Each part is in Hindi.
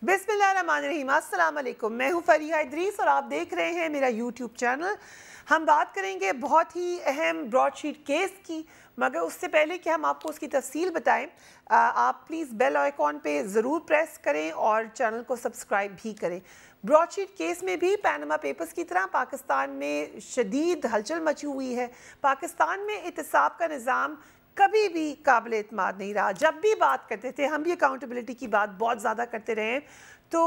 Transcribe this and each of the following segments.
बिस्मिल्लाहिर्रहमानिर्रहीम, अस्सलाम वालेकुम। मैं हूँ फरीहा इदरीस और आप देख रहे हैं मेरा यूट्यूब चैनल। हम बात करेंगे बहुत ही अहम ब्रॉडशीट केस की, मगर उससे पहले कि हम आपको उसकी तफसील बताएं, आप प्लीज़ बेल आइकॉन पे ज़रूर प्रेस करें और चैनल को सब्सक्राइब भी करें। ब्रॉडशीट केस में भी पैनामा पेपर्स की तरह पाकिस्तान में शदीद हलचल मची हुई है। पाकिस्तान में एहतसाब का निज़ाम कभी भी काबिल एतमाद नहीं रहा। जब भी बात करते थे, हम भी अकाउंटेबिलिटी की बात बहुत ज़्यादा करते रहे, तो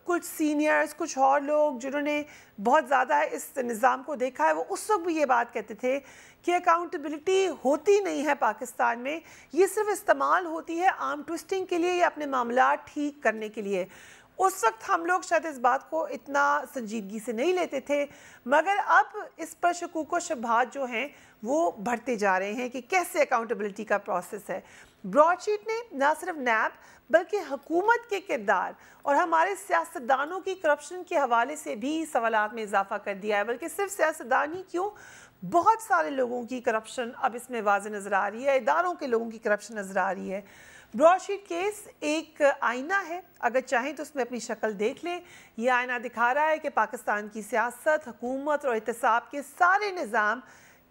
कुछ सीनियर्स, कुछ और लोग जिन्होंने बहुत ज़्यादा इस निज़ाम को देखा है, वो उस वक्त भी ये बात कहते थे कि अकाउंटेबिलिटी होती नहीं है पाकिस्तान में, ये सिर्फ इस्तेमाल होती है आर्म ट्विस्टिंग के लिए या अपने मामला ठीक करने के लिए। उस वक्त हम लोग शायद इस बात को इतना संजीदगी से नहीं लेते थे, मगर अब इस पर शकूक व शुबहात जो हैं वो बढ़ते जा रहे हैं कि कैसे अकाउंटेबिलिटी का प्रोसेस है। ब्रॉडशीट ने न सिर्फ नैब बल्कि हुकूमत के किरदार और हमारे सियासतदानों की करप्शन के हवाले से भी सवालात में इजाफा कर दिया है। बल्कि सिर्फ सियासतदान ही क्यों, बहुत सारे लोगों की करप्शन अब इसमें वाज़ेह नज़र आ रही है, इदारों के लोगों की करप्शन नज़र आ रही है। ब्रॉडशीट केस एक आईना है, अगर चाहें तो उसमें अपनी शक्ल देख लें। यह आईना दिखा रहा है कि पाकिस्तान की सियासत, हुकूमत और एहतसाब के सारे निज़ाम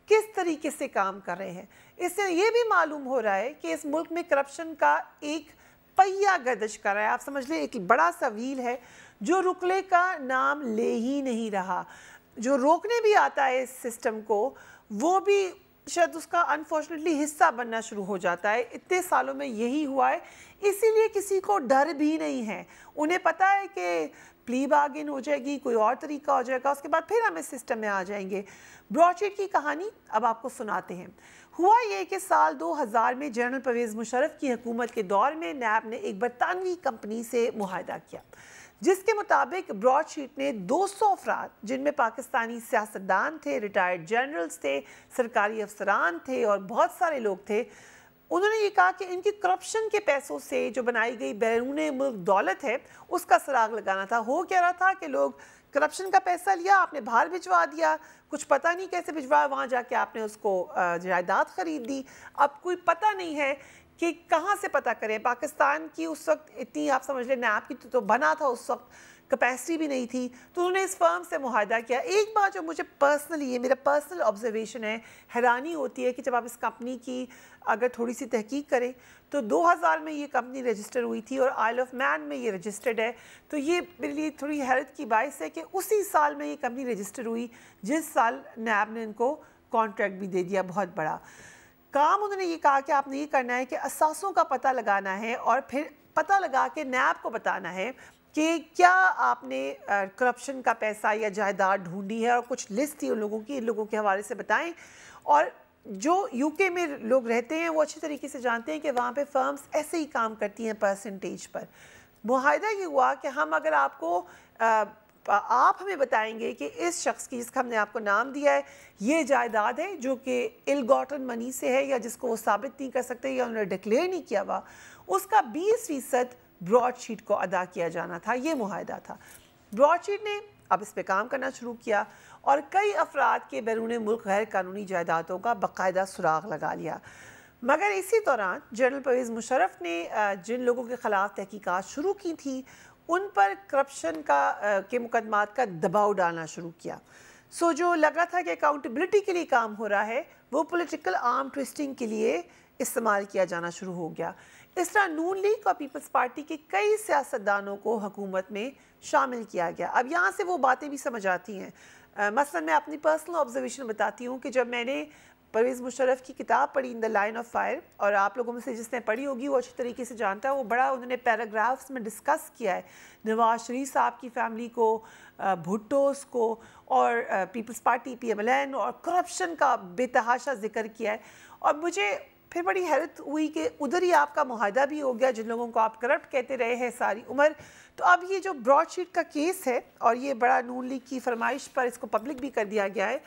किस तरीके से काम कर रहे हैं। इससे ये भी मालूम हो रहा है कि इस मुल्क में करप्शन का एक पहिया गर्दिश कर रहा है। आप समझ लें एक बड़ा सा व्हील है जो रुकने का नाम ले ही नहीं रहा। जो रोकने भी आता है इस सिस्टम को, वो भी शायद उसका अनफॉर्चुनेटली हिस्सा बनना शुरू हो जाता है। इतने सालों में यही हुआ है, इसीलिए किसी को डर भी नहीं है। उन्हें पता है कि प्ली बार्गेन हो जाएगी, कोई और तरीका हो जाएगा, उसके बाद फिर हम इस सिस्टम में आ जाएंगे। ब्रॉडशीट की कहानी अब आपको सुनाते हैं। हुआ ये कि साल 2000 में जनरल परवेज़ मुशर्रफ की हुकूमत के दौर में नैब ने एक बरतानवी कंपनी से मुआहदा किया, जिसके मुताबिक ब्रॉडशीट ने 200 अफराद, जिनमें पाकिस्तानी सियासतदान थे, रिटायर्ड जनरल्स थे, सरकारी अफसरान थे और बहुत सारे लोग थे, उन्होंने ये कहा कि इनकी करप्शन के पैसों से जो बनाई गई बैरून मुल्क दौलत है, उसका सुराग लगाना था। हो क्या रहा था कि लोग करप्शन का पैसा लिया, आपने बाहर भिजवा दिया, कुछ पता नहीं कैसे भिजवाया, वहाँ जाके आपने उसको जायदाद ख़रीद दी। अब कोई पता नहीं है कि कहाँ से पता करें। पाकिस्तान की उस वक्त इतनी, आप समझ लें, नैब की तो बना था उस वक्त, कैपेसिटी भी नहीं थी, तो उन्होंने इस फर्म से मुआहदा किया। एक बात जो मुझे पर्सनली, ये मेरा पर्सनल ऑब्जर्वेशन है, हैरानी होती है कि जब आप इस कंपनी की अगर थोड़ी सी तहकीक करें तो 2000 में ये कंपनी रजिस्टर हुई थी और आइल ऑफ मैन में ये रजिस्टर्ड है। तो ये मेरे लिए थोड़ी हैरत की बाइस है कि उसी साल में ये कंपनी रजिस्टर हुई जिस साल नैब ने इनको कॉन्ट्रैक्ट भी दे दिया बहुत बड़ा। काम उन्होंने ये कहा कि आपने ये करना है कि असासों का पता लगाना है और फिर पता लगा के नैब को बताना है कि क्या आपने करप्शन का पैसा या जायदाद ढूंढी है, और कुछ लिस्ट थी उन लोगों की, इन लोगों के हवाले से बताएं। और जो यूके में लोग रहते हैं वो अच्छी तरीके से जानते हैं कि वहाँ पे फर्म्स ऐसे ही काम करती हैं परसेंटेज पर। मुआहदा ये हुआ कि हम अगर आपको आप हमें बताएंगे कि इस शख्स की, जिसका हमने आपको नाम दिया है, ये जायदाद है जो कि इल गॉटन मनी से है या जिसको वो साबित नहीं कर सकते या उन्होंने डिक्लेयर नहीं किया हुआ, उसका 20% ब्रॉडशीट को अदा किया जाना था। ये मुआहदा था। ब्रॉडशीट ने अब इस पर काम करना शुरू किया और कई अफराद के बैरून मुल्क गैर कानूनी जायदादों का बाकायदा सुराग लगा लिया। मगर इसी दौरान जनरल परवेज़ मुशर्रफ ने जिन लोगों के ख़िलाफ़ तहकीकात शुरू की थी, उन पर करप्शन के मुकदमात का दबाव डालना शुरू किया। सो जो लगा था कि अकाउंटेबिलिटी के लिए काम हो रहा है, वो पॉलिटिकल आर्म ट्विस्टिंग के लिए इस्तेमाल किया जाना शुरू हो गया। इस तरह नून लीग और पीपल्स पार्टी के कई सियासतदानों को हुकूमत में शामिल किया गया। अब यहाँ से वो बातें भी समझ आती हैं। मसलन मैं अपनी पर्सनल ऑब्जर्वेशन बताती हूँ कि जब मैंने परवेज़ मुशर्रफ की किताब पढ़ी in the line of fire, और आप लोगों में से जिसने पढ़ी होगी वो अच्छी तरीके से जानता है, वो बड़ा उन्होंने पैराग्राफ्स में डिस्कस किया है नवाज शरीफ साहब की फैमिली को, भुट्टोस को और पीपल्स पार्टी PMLN और करप्शन का बेतहाशा जिक्र किया है। और मुझे फिर बड़ी हैरत हुई कि उधर ही आपका मुआहदा भी हो गया, जिन लोगों को आप करप्ट कहते रहे हैं सारी उम्र। तो अब ये जो ब्रॉडशीट का केस है, और ये बड़ा नून लीग की फरमाइश पर इसको पब्लिक भी कर दिया गया है,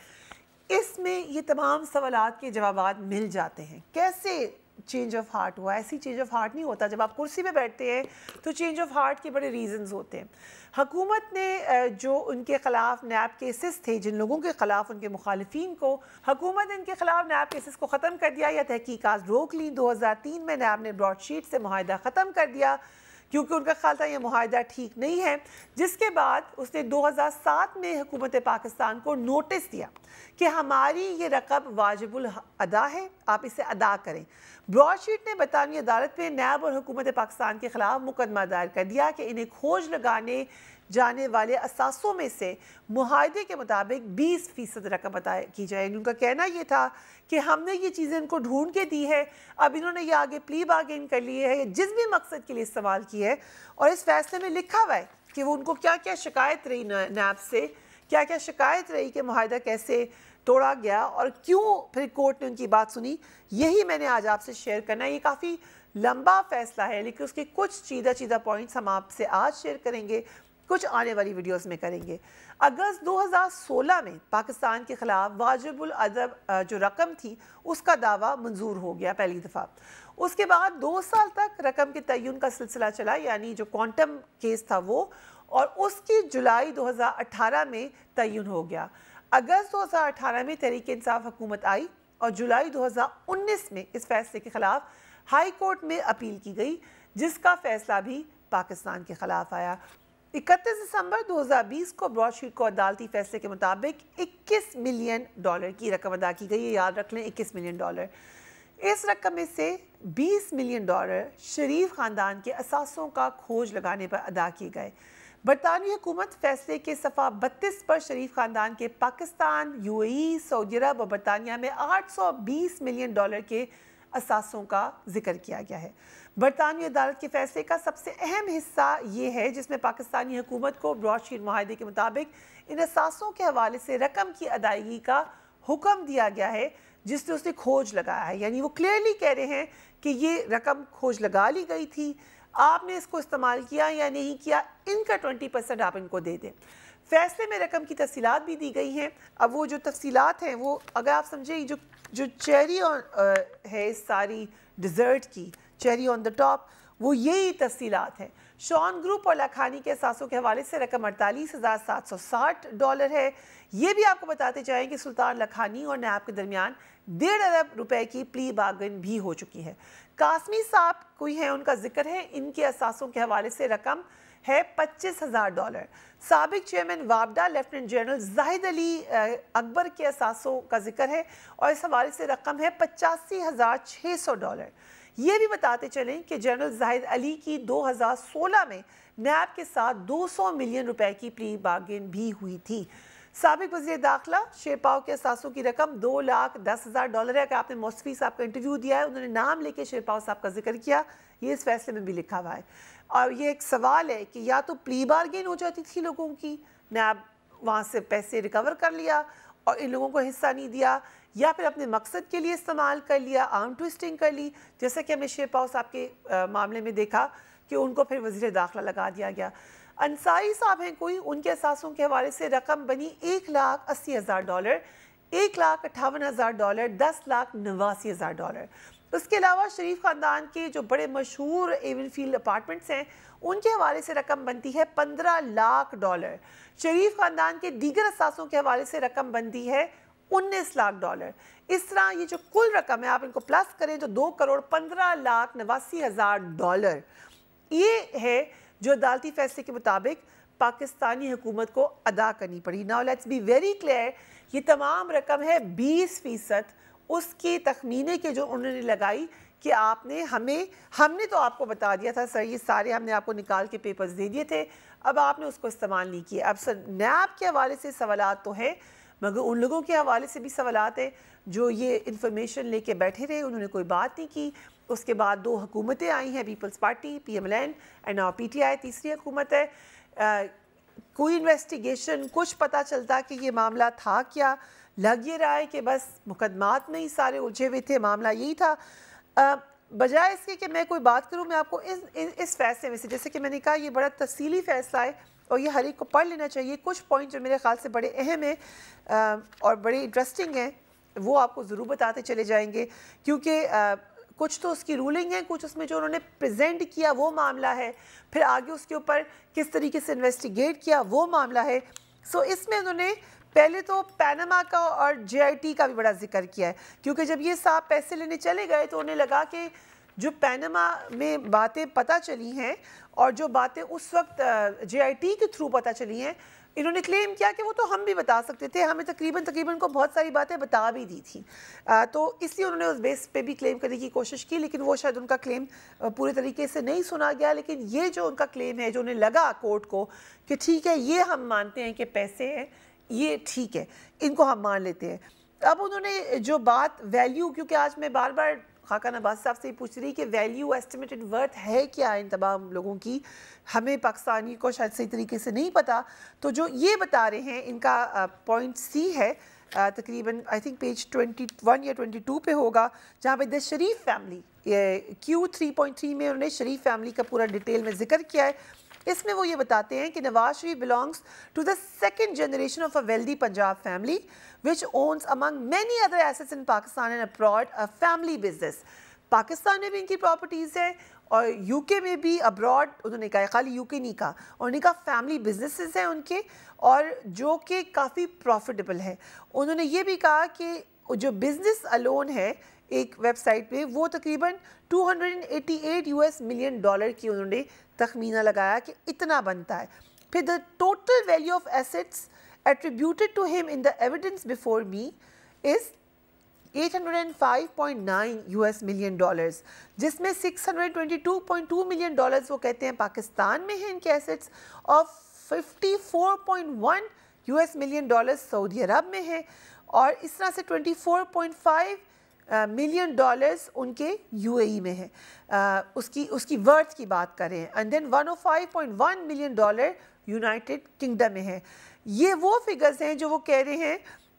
इसमें ये तमाम सवालात के जवाबात मिल जाते हैं। कैसे चेंज ऑफ हार्ट हुआ? ऐसी चेंज ऑफ हार्ट नहीं होता। जब आप कुर्सी पे बैठते हैं तो चेंज ऑफ हार्ट के बड़े रीजंस होते हैं। हुकूमत ने जो उनके ख़िलाफ़ नैब केसेस थे, जिन लोगों के ख़िलाफ़ उनके मुखालिफिन को, हुकूमत ने इनके ख़िलाफ़ नैब केसेस को ख़त्म कर दिया या तहकीकात रोक ली। 2003 में नैब ने ब्रॉडशीट से मुआहदा ख़त्म कर दिया क्योंकि उनका ख्याल था ये मुआहदा ठीक नहीं है, जिसके बाद उसने 2007 में हुकूमत पाकिस्तान को नोटिस दिया कि हमारी ये रकम वाजिबुल अदा है, आप इसे अदा करें। ब्रॉडशीट ने बरतानवी अदालत में नैब और हुकूमत पाकिस्तान के खिलाफ मुकदमा दायर कर दिया कि इन्हें खोज लगाने जाने वाले असासों में से मुआहदे के मुताबिक 20% रकम अदा की जाएगी। उनका कहना यह था कि हमने ये चीज़ें इनको ढूंढ के दी है, अब इन्होंने ये आगे प्ली बार्गेन कर लिए है, जिस भी मकसद के लिए इस्तेमाल की है। और इस फैसले में लिखा हुआ है कि वो उनको क्या क्या शिकायत रही नैब से, क्या क्या शिकायत रही कि मुआहदा कैसे तोड़ा गया और क्यों फिर कोर्ट ने उनकी बात सुनी। यही मैंने आज आपसे शेयर करना है। ये काफ़ी लंबा फैसला है, लेकिन उसके कुछ चीदा पॉइंट्स हम आपसे आज शेयर करेंगे, कुछ आने वाली वीडियोस में करेंगे। अगस्त 2016 में पाकिस्तान के खिलाफ वाजिबुल अदब जो रकम थी उसका दावा मंजूर हो गया पहली दफ़ा। उसके बाद 2 साल तक रकम के तयन का सिलसिला चला, यानी जो क्वांटम केस था वो, और उसकी जुलाई 2018 में तयन हो गया। अगस्त 2018 में तहरीक इंसाफ हुकूमत आई और जुलाई 2019 में इस फैसले के खिलाफ हाई कोर्ट में अपील की गई, जिसका फैसला भी पाकिस्तान के खिलाफ आया। 31 दिसंबर 2020 को ब्रॉडशीट को अदालती फैसले के मुताबिक $21 मिलियन की रकम अदा की गई है। याद रख लें, $21 मिलियन। इस रकम में से $20 मिलियन शरीफ ख़ानदान के असासों का खोज लगाने पर अदा किए गए। बरतानवी हुकूमत फैसले के सफ़ा 32 पर शरीफ ख़ानदान के पाकिस्तान, UAE, सऊदी अरब और बरतानिया में $820 मिलियन के असासों का जिक्र किया गया है। बरतानवी अदालत के फैसले का सबसे अहम हिस्सा ये है जिसमें पाकिस्तानी हुकूमत को ब्रॉडशीट मुआहदे के मुताबिक इन असासों के हवाले से रकम की अदायगी का हुक्म दिया गया है, जिससे उसने खोज लगाया है। यानी वो क्लियरली कह रहे हैं कि ये रकम खोज लगा ली गई थी, आपने इसको इस्तेमाल किया या नहीं किया, इनका 20% आप इनको दे दें। फैसले में रकम की तफसीलात भी दी गई हैं। अब वो जो तफसीलात हैं वो अगर आप समझे, जो चेरी है इस सारी डिज़र्ट की, चेरी ऑन द टॉप, वो यही तफसीलात हैं। शॉन ग्रुप और लाखानी के असासों के हवाले से रकम $48,760 है। ये भी आपको बताते जाएं कि सुल्तान लखानी और नैब के दरमियान $1.5 अरब की प्ली बार्गन भी हो चुकी है। कासमी साहब कोई है, उनका जिक्र है, इनके असासों के हवाले से रकम है $25,000। साबिक चेयरमैन वाबडा लेफ्टिनेंट जनरल जाहिद अली अकबर के असासों का जिक्र है और इस हवाले से रकम है $85,600। ये भी बताते चलें कि जनरल जाहिद अली की 2016 में नैब के साथ $200 मिलियन की प्री बार्गेन भी हुई थी। साबिक वज़ीर दाखिला शेरपाव के असासों की रकम $2,10,000 है। कि आपने मौसफी साहब का इंटरव्यू दिया है, उन्होंने नाम लेके शेरपाव साहब का जिक्र किया, ये इस फैसले में भी लिखा हुआ है। और ये एक सवाल है कि या तो प्ली बार्गेन हो जाती थी लोगों की, नैब वहाँ से पैसे रिकवर कर लिया और इन लोगों को हिस्सा नहीं दिया, या फिर अपने मकसद के लिए इस्तेमाल कर लिया, आर्म ट्विस्टिंग कर ली, जैसे कि हमने शेरपाव साहब के मामले में देखा कि उनको फिर वज़ीर दाखिला लगा दिया गया। अंसारी साहब हैं कोई, उनके असासों के हवाले से रकम बनी $1,80,000, $1,58,000, $10,89,000। उसके अलावा शरीफ ख़ानदान के जो बड़े मशहूर एवनफील्ड अपार्टमेंट्स हैं, उनके हवाले से रकम बनती है $15 लाख। शरीफ ख़ानदान के दीगर असासों के हवाले से रकम बनती है $19 लाख। इस तरह ये जो कुल रकम है, आप इनको प्लस करें तो $2,15,89,000 ये है जो अदालती फैसले के मुताबिक पाकिस्तानी हुकूमत को अदा करनी पड़ी। Now let's be very clear, ये तमाम रकम है 20% उसके तखमीने के जो उन्होंने लगाई कि आपने हमने तो आपको बता दिया था सर, ये सारे हमने आपको निकाल के पेपर्स दे दिए थे, अब आपने उसको इस्तेमाल नहीं किया। अब सर नैब के हवाले से सवालात तो हैं, मगर उन लोगों के हवाले से भी सवालात हैं जो ये इंफॉर्मेशन लेके बैठे रहे, उन्होंने कोई बात नहीं की। उसके बाद 2 हुकूमतें आई हैं, Peoples Party PMLN and now PTI तीसरी हुकूमत है। कोई इन्वेस्टिगेशन, कुछ पता चलता कि ये मामला था क्या, लग ये रहा है कि बस मुकदमात में ही सारे उलझे हुए थे, मामला यही था। बजाय इसके कि मैं कोई बात करूं, मैं आपको इस फैसले में से, जैसे कि मैंने कहा, ये बड़ा तफसीली फ़ैसला है और ये हर एक को पढ़ लेना चाहिए। कुछ पॉइंट जो मेरे ख्याल से बड़े अहम हैं और बड़े इंटरेस्टिंग हैं, वो आपको ज़रूर बताते चले जाएंगे, क्योंकि कुछ तो उसकी रूलिंग है, कुछ उसमें जो उन्होंने प्रेजेंट किया वो मामला है, फिर आगे उसके ऊपर किस तरीके से इन्वेस्टिगेट किया वो मामला है। सो इसमें उन्होंने पहले तो पैनामा का और JIT का भी बड़ा जिक्र किया है, क्योंकि जब ये साहब पैसे लेने चले गए तो उन्हें लगा कि जो पैनामा में बातें पता चली हैं और जो बातें उस वक्त JIT के थ्रू पता चली हैं, इन्होंने क्लेम किया कि वो तो हम भी बता सकते थे, हमें तकरीबन को बहुत सारी बातें बता भी दी थी। तो इसलिए उन्होंने उस बेस पे भी क्लेम करने की कोशिश की, लेकिन वो शायद उनका क्लेम पूरे तरीके से नहीं सुना गया। लेकिन ये जो उनका क्लेम है, जो उन्हें लगा कोर्ट को कि ठीक है, ये हम मानते हैं कि पैसे हैं, ये ठीक है, इनको हम मान लेते हैं। अब उन्होंने जो बात वैल्यू, क्योंकि आज मैं बार बार खाकान अब्बासी साहब से ही पूछ रही कि वैल्यू एस्टिमेटेड वर्थ है क्या इन तमाम लोगों की, हमें पाकिस्तानी को शायद सही तरीके से नहीं पता। तो जो ये बता रहे हैं, इनका पॉइंट C है, तकरीबन आई थिंक पेज 21 या 22 पे होगा, जहाँ पे द शरीफ फैमिली Q3.3 में उन्होंने शरीफ फैमिली का पूरा डिटेल में जिक्र किया है। इसमें वो ये बताते हैं कि Nawaz Sharif belongs to the second generation of a wealthy Punjab family which owns among many other assets in Pakistan and abroad a family business। Pakistan में भी इनकी प्रॉपर्टीज़ है और यूके में भी, अब्रॉड उन्होंने कहा, खाली यूके नहीं कहा, और उन्होंने कहा फैमिली बिजनेसेस हैं उनके, और जो कि काफ़ी प्रॉफिटेबल है। उन्होंने ये भी कहा कि जो बिज़नेस अलोन है एक वेबसाइट पे, वो तकरीबन $288 मिलियन की उन्होंने तखमीना लगाया कि इतना बनता है। फिर the total value of assets attributed to him in the evidence before me is $805.9 million, जिसमें $622.2 million वो कहते हैं पाकिस्तान में हैं इनके एसेट्स, और $54.1 million सऊदी अरब में है, और इस तरह से $24.5 मिलियन उनके UAE में है। उसकी वर्थ की बात करें, and then $105.1 million United Kingdom में है। ये वो फिगर्स हैं जो वो कह रहे हैं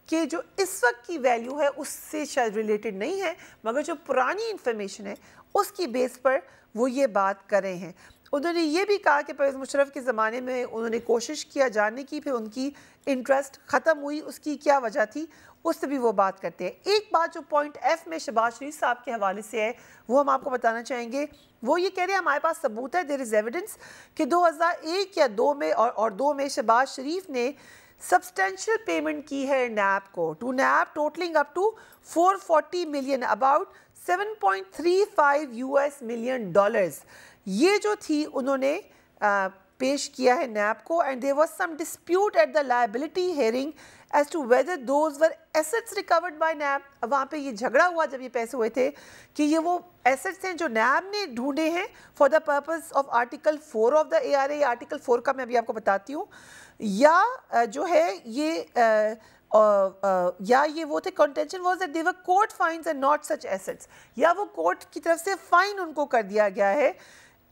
कि जो इस वक्त की वैल्यू है उससे शायद रिलेटेड नहीं है, मगर जो पुरानी इंफॉर्मेशन है उसकी बेस पर वो ये बात कर रहे हैं। उन्होंने ये भी कहा कि परवेज़ मुशर्रफ के ज़माने में उन्होंने कोशिश किया जानने की, फिर उनकी इंटरेस्ट ख़त्म हुई, उसकी क्या वजह थी, उससे भी वो बात करते हैं। एक बात जो पॉइंट F में शहबाज शरीफ साहब के हवाले से है, वो हम आपको बताना चाहेंगे। वो ये कह रहे हैं हमारे पास सबूत है, देयर इज़ एविडेंस, कि 2001 या 2 में और 2 में शहबाज शरीफ ने सब्सटेंशियल पेमेंट की है नैब को, to NAB totalling up to 440 million, about $7.35 million. ये जो थी उन्होंने पेश किया है नैब को, and there was some dispute at the liability hearing as to whether those were assets recovered by NAB. अब वहाँ पे ये झगड़ा हुआ जब ये पैसे हुए थे कि ये वो एसेट्स हैं जो नैब ने ढूंढे हैं for the purpose of article 4 of the ARA। Article 4 का मैं अभी आपको बताती हूँ, या जो है ये या ये वो थे, contention was that they were court fines and not such assets, या वो कोर्ट की तरफ से फाइन उनको कर दिया गया है।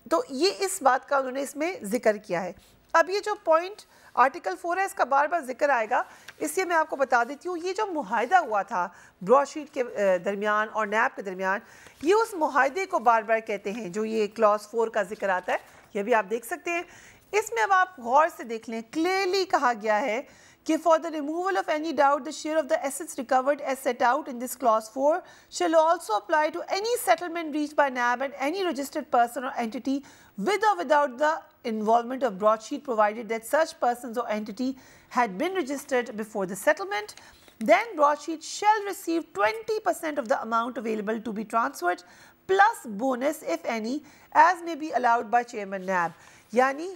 तो ये इस बात का उन्होंने इसमें जिक्र किया है। अब ये जो पॉइंट आर्टिकल 4 है, इसका बार बार जिक्र आएगा, इसलिए मैं आपको बता देती हूँ। ये जो मुआहिदा हुआ था ब्रॉडशीट के दरमियान और नैब के दरमियान, ये उस मुआहिदे को बार बार कहते हैं जो ये क्लॉज 4 का जिक्र आता है, ये भी आप देख सकते हैं। इसमें अब आप गौर से देख लें, क्लियरली कहा गया है कि for the removal of any doubt, the share of the assets recovered as set out in this clause 4 shall also apply to any settlement reached by NAB and any registered person or entity with or without the involvement of broadsheet, provided that such persons or entity had been registered before the settlement. Then broadsheet shall receive 20% of the amount available to be transferred plus bonus if any, as may be allowed by Chairman NAB। यानी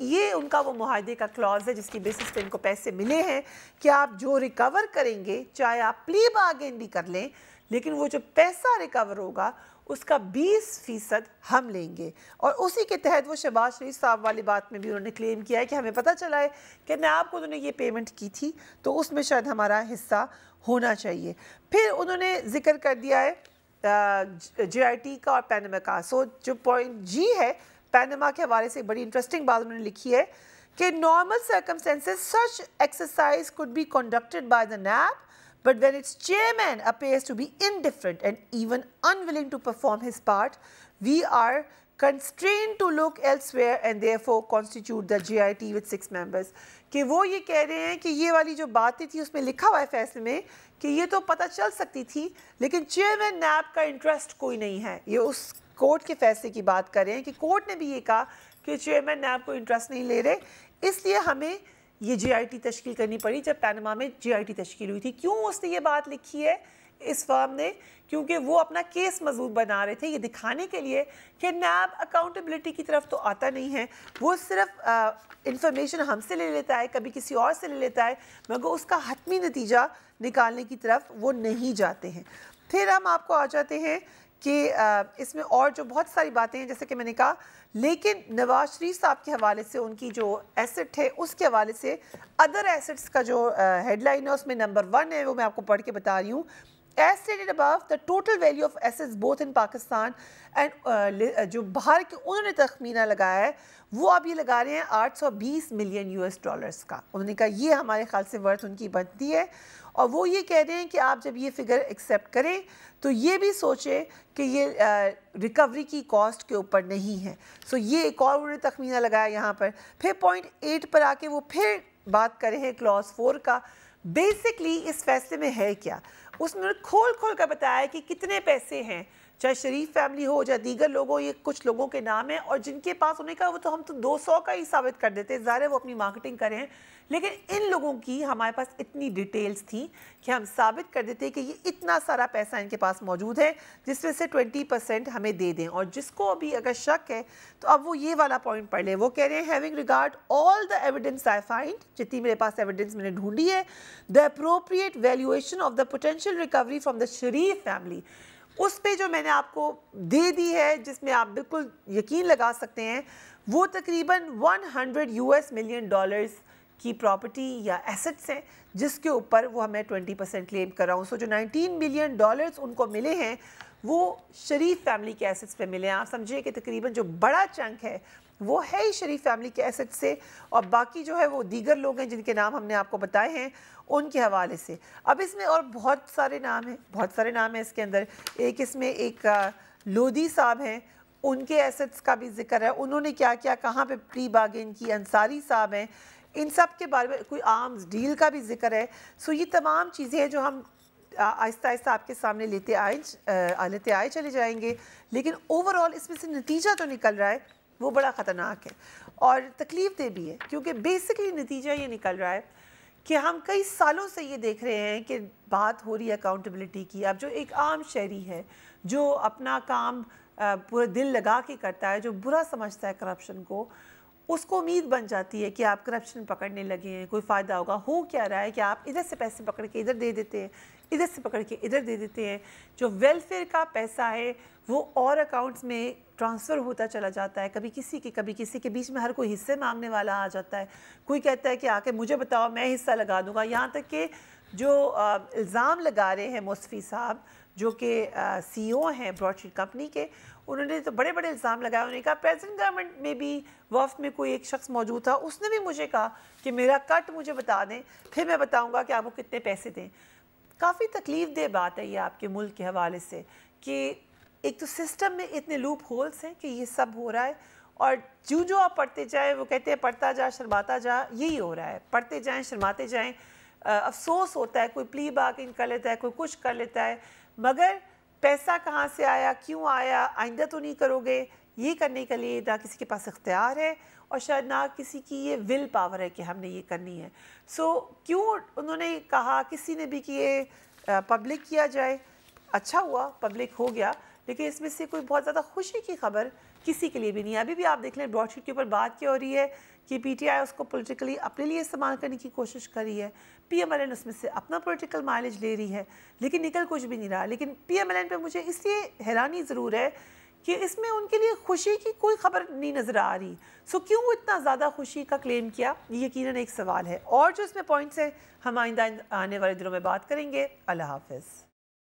ये उनका वो मुआहदे का क्लॉज है जिसकी बेसिस पे इनको पैसे मिले हैं कि आप जो रिकवर करेंगे, चाहे आप प्ली बार्गेन भी कर लें, लेकिन वो जो पैसा रिकवर होगा उसका 20% हम लेंगे। और उसी के तहत वो शहबाज शरीफ साहब वाली बात में भी उन्होंने क्लेम किया है कि हमें पता चला है कि नैब को उन्होंने ये पेमेंट की थी, तो उसमें शायद हमारा हिस्सा होना चाहिए। फिर उन्होंने जिक्र कर दिया है JIT का और पैनामा का। सो जो पॉइंट G है, पैनामा के हवाले से बड़ी इंटरेस्टिंग बात उन्होंने लिखी है कि normal circumstances such exercise could be conducted by the NAB, but when its chairman appears to be indifferent and even unwilling to perform his part, we are constrained to look elsewhere and therefore constitute the JIT with 6 members। कि वो ये कह रहे हैं कि ये वाली जो बातें थी उसमें लिखा हुआ है फैसले में कि ये तो पता चल सकती थी, लेकिन चेयरमैन नैब का इंटरेस्ट कोई नहीं है। ये उस कोर्ट के फैसले की बात कर रहे हैं कि कोर्ट ने भी ये कहा कि चेयरमैन नैब को इंटरेस्ट नहीं ले रहे, इसलिए हमें ये JIT तश्कील करनी पड़ी। जब पैनामा में JIT तश्कील हुई थी, क्यों उसने ये बात लिखी है, इस फर्म ने, क्योंकि वो अपना केस मजबूत बना रहे थे, ये दिखाने के लिए कि नैब अकाउंटेबिलिटी की तरफ तो आता नहीं है, वो सिर्फ इंफॉर्मेशन हमसे ले लेता है, कभी किसी और से ले लेता है, मगर उसका हतमी नतीजा निकालने की तरफ वो नहीं जाते हैं। फिर हम आपको आ जाते हैं कि इसमें और जो बहुत सारी बातें हैं, जैसे कि मैंने कहा, लेकिन नवाज शरीफ साहब के हवाले से उनकी जो एसेट है उसके हवाले से अदर एसेट्स का जो हेडलाइन है उसमें नंबर 1 है, वो मैं आपको पढ़ के बता रही हूँ। As stated above, the total value of assets both in Pakistan and जो बाहर के उन्होंने तखमीना लगाया है वो अब ये लगा रहे हैं 820 मिलियन यूएस डॉलर्स का। उन्होंने कहा ये हमारे ख्याल से वर्थ उनकी बनती है, और वो ये कह रहे हैं कि आप जब ये फिगर एक्सेप्ट करें तो ये भी सोचें कि ये रिकवरी की कॉस्ट के ऊपर नहीं है। सो ये एक और उन्होंने तखमीना लगाया यहाँ पर। फिर पॉइंट 8 पर आके वो फिर बात कर रहे हैं क्लॉज 4 का। बेसिकली इस फैसले में है क्या, उसने खोल कर बताया कि कितने पैसे हैं, चाहे शरीफ फैमिली हो या दीगर लोगों, ये कुछ लोगों के नाम हैं, और जिनके पास उन्हें कहा वो तो हम तो 200 का ही साबित कर देते, ज़ाहिर है वो अपनी मार्केटिंग करें, लेकिन इन लोगों की हमारे पास इतनी डिटेल्स थी कि हम साबित कर देते कि ये इतना सारा पैसा इनके पास मौजूद है जिसमें से 20% हमें दे दें। और जिसको अभी अगर शक है तो अब वो ये वाला पॉइंट पढ़ ले। वो कह रहे हैं having regard all the evidence I find, जितनी मेरे पास एविडेंस मैंने ढूंढी है, the appropriate valuation of the potential recovery from the Sharif family, उस पे जो मैंने आपको दे दी है जिसमें आप बिल्कुल यकीन लगा सकते हैं, वो तकरीबन 100 यूएस मिलियन डॉलर्स की प्रॉपर्टी या एसेट्स हैं जिसके ऊपर वो हमें 20% क्लेम कर रहा हूँ। सो जो 19 मिलियन डॉलर्स उनको मिले हैं वो शरीफ फैमिली के एसेट्स पे मिले हैं। आप समझिए कि तकरीबन जो बड़ा चंक है वो है ही शरीफ फैमिली के एसेट्स से, और बाकी जो है वो दीगर लोग हैं जिनके नाम हमने आपको बताए हैं उनके हवाले से। अब इसमें और बहुत सारे नाम हैं, इसके अंदर। एक इसमें एक लोधी साहब हैं, उनके एसेट्स का भी जिक्र है, उन्होंने क्या क्या कहाँ पे प्री बार्गेन की। अंसारी साहब हैं, इन सब के बारे में कोई आर्म्स डील का भी जिक्र है। सो ये तमाम चीज़ें हैं जो हम आहिस्ता आहिस्ता आपके सामने लेते आए चले जाएंगे, लेकिन ओवरऑल इसमें से नतीजा जो निकल रहा है वो बड़ा ख़तरनाक है और तकलीफ दे भी है, क्योंकि बेसिकली नतीजा ये निकल रहा है कि हम कई सालों से ये देख रहे हैं कि बात हो रही है अकाउंटेबिलिटी की। अब जो एक आम शहरी है जो अपना काम पूरा दिल लगा के करता है, जो बुरा समझता है करप्शन को, उसको उम्मीद बन जाती है कि आप करप्शन पकड़ने लगे हैं, कोई फ़ायदा होगा। हो क्या रहा है कि आप इधर से पैसे पकड़ के इधर दे देते हैं, इधर से पकड़ के इधर दे देते हैं। जो वेलफेयर का पैसा है वो और अकाउंट्स में ट्रांसफ़र होता चला जाता है, कभी किसी के बीच में हर कोई हिस्से मांगने वाला आ जाता है। कोई कहता है कि आके मुझे बताओ, मैं हिस्सा लगा दूंगा। यहाँ तक कि जो इल्ज़ाम लगा रहे हैं मुस्फ़ी साहब, जो कि CEO हैं ब्रॉडशीट कंपनी के, उन्होंने तो बड़े बड़े इल्ज़ाम लगाए। उन्होंने कहा प्रेजेंट गवर्नमेंट में भी वफ्द में कोई एक शख्स मौजूद था, उसने भी मुझे कहा कि मेरा कट मुझे बता दें, फिर मैं बताऊँगा कि आपको कितने पैसे दें। काफ़ी तकलीफ़ दे बात है ये आपके मुल्क के हवाले से कि एक तो सिस्टम में इतने लूप होल्स हैं कि ये सब हो रहा है, और जो आप पढ़ते जाए, वो कहते हैं पढ़ता जा शर्माता जा, यही हो रहा है। पढ़ते जाएं शर्माते जाएं, अफसोस होता है, कोई प्ली बार्गेन कर लेता है, कोई कुछ कर लेता है, मगर पैसा कहाँ से आया, क्यों आया, आइंदा तो नहीं करोगे, ये करने के लिए ना किसी के पास इख्तियार है और शायद ना किसी की ये विल पावर है कि हमने ये करनी है। सो क्यों उन्होंने कहा किसी ने भी कि ये पब्लिक किया जाए। अच्छा हुआ पब्लिक हो गया, लेकिन इसमें से कोई बहुत ज़्यादा खुशी की खबर किसी के लिए भी नहीं है। अभी भी आप देख लें ब्रॉडशीट के ऊपर बात क्या हो रही है कि PTI उसको पॉलिटिकली अपने लिए इस्तेमाल करने की कोशिश कर रही है, PMLN उसमें से अपना पॉलिटिकल माइलेज ले रही है, लेकिन निकल कुछ भी नहीं रहा। लेकिन PMLN पे मुझे इसलिए हैरानी ज़रूर है कि इसमें उनके लिए खुशी की कोई खबर नहीं नज़र आ रही। सो क्यों इतना ज़्यादा खुशी का क्लेम किया, ये यकीनन एक सवाल है। और जो इसमें पॉइंट्स हैं हम आइंदा आने वाले दिनों में बात करेंगे। अल्लाह हाफ़िज़।